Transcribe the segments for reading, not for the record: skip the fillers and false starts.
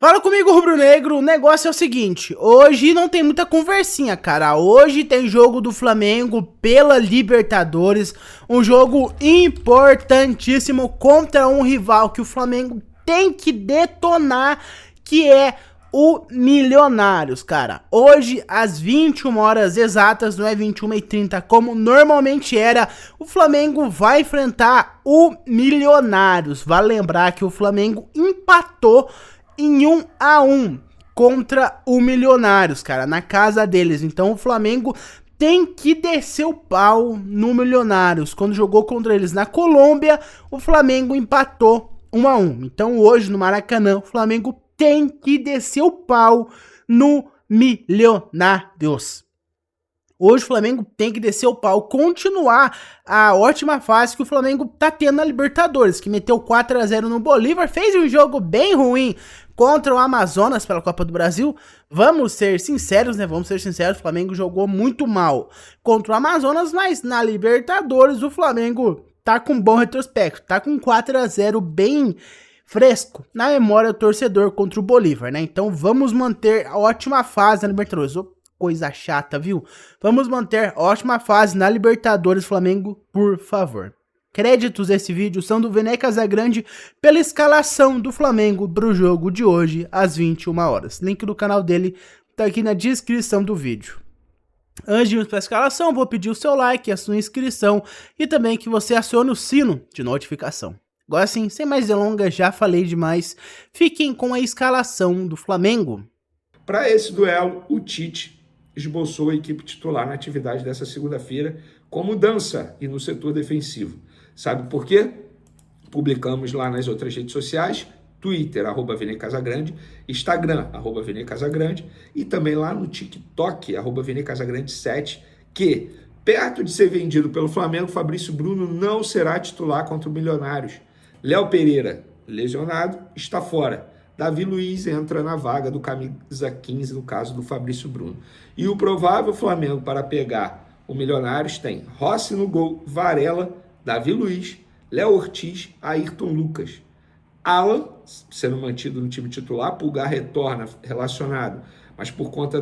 Fala comigo, rubro-negro, o negócio é o seguinte, hoje não tem muita conversinha, cara, hoje tem jogo do Flamengo pela Libertadores, um jogo importantíssimo contra um rival que o Flamengo tem que detonar, que é o Milionários, cara. Hoje, às 21 horas exatas, não é 21h30 como normalmente era, o Flamengo vai enfrentar o Milionários. Vale lembrar que o Flamengo empatou em 1-1 contra o Milionários, cara, na casa deles. Então o Flamengo tem que descer o pau no Milionários. Quando jogou contra eles na Colômbia, o Flamengo empatou 1-1. Então hoje no Maracanã, o Flamengo tem que descer o pau no Milionários. Hoje o Flamengo tem que descer o pau, continuar a ótima fase que o Flamengo tá tendo na Libertadores, que meteu 4-0 no Bolívar, fez um jogo bem ruim contra o Amazonas pela Copa do Brasil. Vamos ser sinceros, né? Vamos ser sinceros, o Flamengo jogou muito mal contra o Amazonas, mas na Libertadores o Flamengo tá com bom retrospecto, tá com 4-0 bem fresco na memória do torcedor contra o Bolívar, né? Então vamos manter a ótima fase na Libertadores. Coisa chata, viu? Vamos manter ótima fase na Libertadores, Flamengo, por favor. Créditos desse vídeo são do Vene Casagrande pela escalação do Flamengo para o jogo de hoje, às 21 horas. Link do canal dele tá aqui na descrição do vídeo. Antes de irmos para a escalação, vou pedir o seu like, a sua inscrição e também que você acione o sino de notificação. Agora sim, sem mais delongas, já falei demais. Fiquem com a escalação do Flamengo. Para esse duelo, o Tite esboçou a equipe titular na atividade dessa segunda-feira com mudança e no setor defensivo. Sabe por quê? Publicamos lá nas outras redes sociais, Twitter, @VeneCasagrande, Instagram, @VeneCasagrande e também lá no TikTok, @VeneCasagrande7, que, perto de ser vendido pelo Flamengo, Fabrício Bruno não será titular contra o Milionários. Léo Pereira, lesionado, está fora. Davi Luiz entra na vaga do camisa 15, no caso do Fabrício Bruno. E o provável Flamengo para pegar o Milionários tem Rossi no gol, Varela, Davi Luiz, Léo Ortiz, Ayrton Lucas. Alan, sendo mantido no time titular, Pulgar retorna relacionado, mas por conta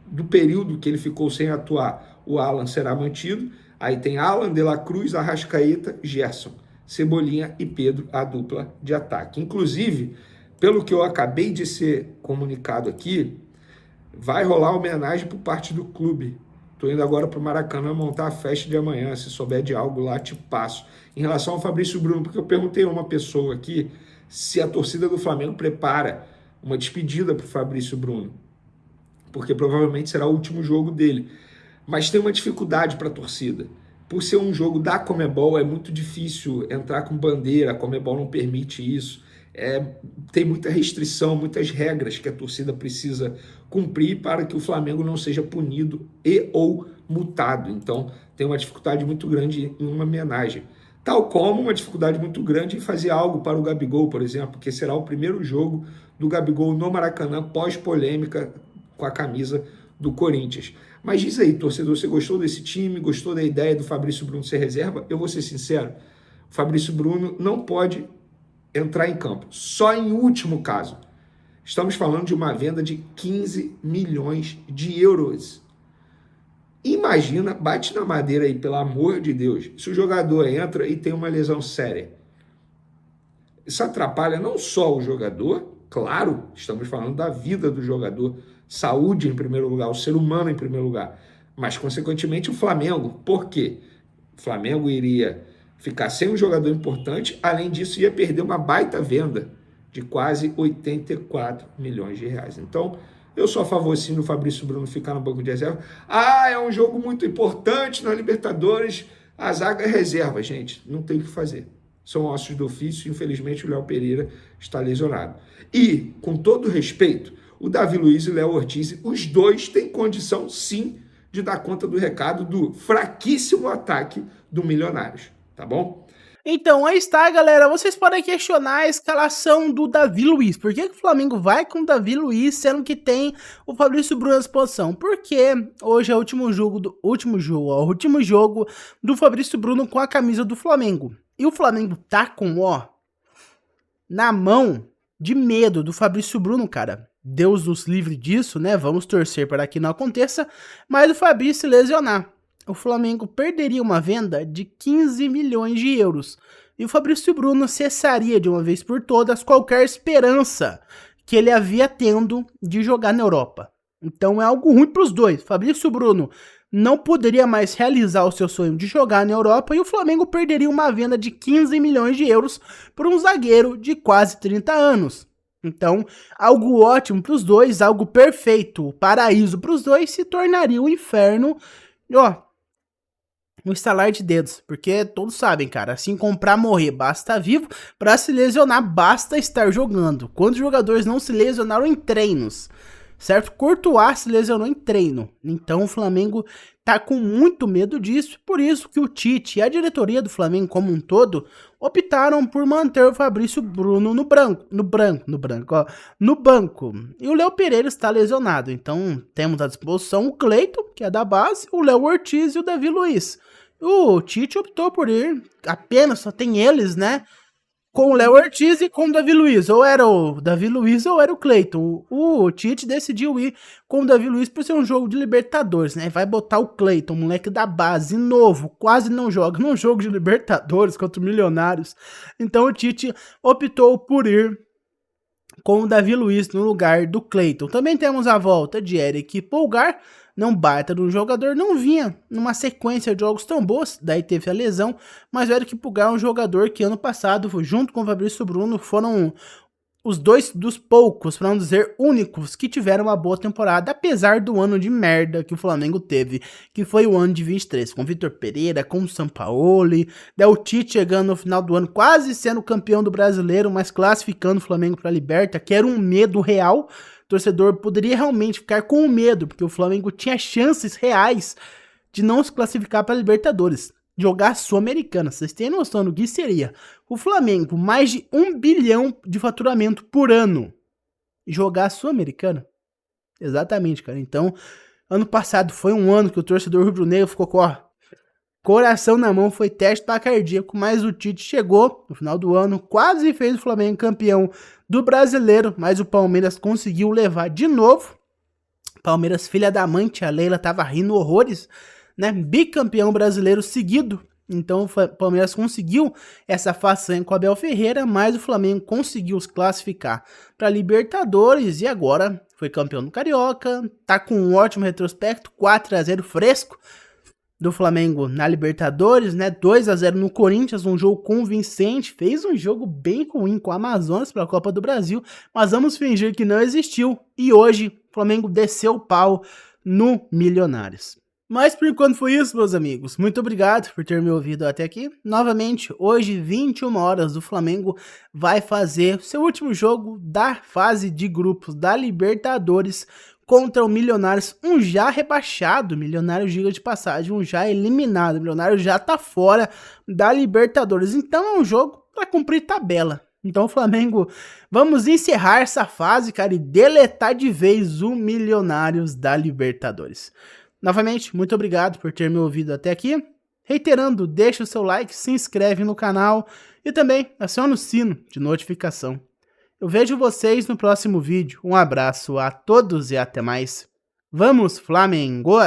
do período que ele ficou sem atuar, o Alan será mantido. Aí tem Alan, De La Cruz, Arrascaeta, Gerson, Cebolinha e Pedro, a dupla de ataque. Inclusive, pelo que eu acabei de ser comunicado aqui, vai rolar homenagem por parte do clube. Estou indo agora para o Maracanã montar a festa de amanhã. Se souber de algo lá, te passo. Em relação ao Fabrício Bruno, porque eu perguntei a uma pessoa aqui se a torcida do Flamengo prepara uma despedida para o Fabrício Bruno, porque provavelmente será o último jogo dele. Mas tem uma dificuldade para a torcida. Por ser um jogo da Conmebol, é muito difícil entrar com bandeira, a Conmebol não permite isso. Tem muita restrição, muitas regras que a torcida precisa cumprir para que o Flamengo não seja punido e ou multado. Então, tem uma dificuldade muito grande em uma homenagem. Tal como uma dificuldade muito grande em fazer algo para o Gabigol, por exemplo, que será o primeiro jogo do Gabigol no Maracanã pós-polêmica com a camisa do Corinthians. Mas diz aí, torcedor, você gostou desse time? Gostou da ideia do Fabrício Bruno ser reserva? Eu vou ser sincero, o Fabrício Bruno não pode entrar em campo, só em último caso. Estamos falando de uma venda de 15 milhões de euros. Imagina, bate na madeira aí, pelo amor de Deus, se o jogador entra e tem uma lesão séria. Isso atrapalha não só o jogador, claro, estamos falando da vida do jogador, saúde em primeiro lugar, o ser humano em primeiro lugar, mas consequentemente o Flamengo. Por quê? O Flamengo iria ficar sem um jogador importante, além disso ia perder uma baita venda de quase 84 milhões de reais. Então, eu sou a favor sim do Fabrício Bruno ficar no banco de reserva. É um jogo muito importante na Libertadores, a zaga é reserva, gente, não tem o que fazer. São ossos do ofício, infelizmente o Léo Pereira está lesionado. E, com todo respeito, o Davi Luiz e o Léo Ortiz, os dois têm condição, sim, de dar conta do recado do fraquíssimo ataque do Milionários, tá bom? Então, aí está, galera. Vocês podem questionar a escalação do Davi Luiz. Por que o Flamengo vai com o Davi Luiz, sendo que tem o Fabrício Bruno à disposição? Porque hoje é o último jogo do Fabrício Bruno com a camisa do Flamengo. E o Flamengo tá com, na mão, de medo do Fabrício Bruno, cara. Deus nos livre disso, né? Vamos torcer para que não aconteça, mas o Fabrício se lesionar. O Flamengo perderia uma venda de 15 milhões de euros. E o Fabrício Bruno cessaria de uma vez por todas qualquer esperança que ele havia tendo de jogar na Europa. Então é algo ruim para os dois. Fabrício Bruno não poderia mais realizar o seu sonho de jogar na Europa e o Flamengo perderia uma venda de 15 milhões de euros por um zagueiro de quase 30 anos. Então, algo ótimo para os dois, algo perfeito, o paraíso para os dois, se tornaria um inferno, ó, um estalar de dedos, porque todos sabem, cara, assim como pra morrer basta estar vivo, pra se lesionar basta estar jogando. Quantos jogadores não se lesionaram em treinos? Certo? Courtois se lesionou em treino. Então o Flamengo tá com muito medo disso. Por isso que o Tite e a diretoria do Flamengo como um todo optaram por manter o Fabrício Bruno no banco. E o Léo Pereira está lesionado. Então temos à disposição o Cleiton, que é da base, o Léo Ortiz e o Davi Luiz. O Tite optou por ir, apenas só tem eles, né? Com o Léo Ortiz e com o Davi Luiz. Ou era o Davi Luiz ou era o Cleiton. O Tite decidiu ir com o Davi Luiz por ser um jogo de Libertadores, né? Vai botar o Cleiton, moleque da base, novo, quase não joga num jogo de Libertadores contra o Milionários. Então o Tite optou por ir com o Davi Luiz no lugar do Cleiton. Também temos a volta de Eric Pulgar, não baita do jogador, não vinha numa sequência de jogos tão boas, daí teve a lesão, mas o Eric Pulgar é um jogador que ano passado, junto com o Fabrício Bruno, foram os dois dos poucos, para não dizer únicos, que tiveram uma boa temporada, apesar do ano de merda que o Flamengo teve, que foi o ano de 23, com Vitor Pereira, com o Sampaoli, daí o Tite chegando no final do ano, quase sendo campeão do Brasileiro, mas classificando o Flamengo para a Liberta, que era um medo real. O torcedor poderia realmente ficar com medo, porque o Flamengo tinha chances reais de não se classificar para a Libertadores, jogar a Sul-Americana. Vocês têm noção do que seria o Flamengo, mais de 1 bilhão de faturamento por ano, jogar a Sul-Americana? Exatamente, cara. Então, ano passado foi um ano que o torcedor rubro-negro ficou com coração na mão, foi teste para cardíaco, mas o Tite chegou no final do ano, quase fez o Flamengo campeão do Brasileiro, mas o Palmeiras conseguiu levar de novo. Palmeiras, filha da mãe, tia Leila tava rindo horrores, né? Bicampeão brasileiro seguido. Então o Palmeiras conseguiu essa façanha com o Abel Ferreira, mas o Flamengo conseguiu se classificar para Libertadores e agora foi campeão do Carioca, tá com um ótimo retrospecto, 4-0 fresco do Flamengo na Libertadores, né? 2-0 no Corinthians, um jogo convincente, fez um jogo bem ruim com o Amazonas pela Copa do Brasil, mas vamos fingir que não existiu e hoje o Flamengo desceu o pau no Milionários. Mas por enquanto foi isso, meus amigos. Muito obrigado por ter me ouvido até aqui. Novamente, hoje, 21 horas, o Flamengo vai fazer seu último jogo da fase de grupos da Libertadores contra o Milionários, um já rebaixado, Milionário, diga de passagem, um já eliminado, Milionário já tá fora da Libertadores. Então é um jogo para cumprir tabela. Então o Flamengo, vamos encerrar essa fase, cara, e deletar de vez o Milionários da Libertadores. Novamente, muito obrigado por ter me ouvido até aqui. Reiterando, deixa o seu like, se inscreve no canal e também aciona o sino de notificação. Eu vejo vocês no próximo vídeo. Um abraço a todos e até mais. Vamos, Flamengo!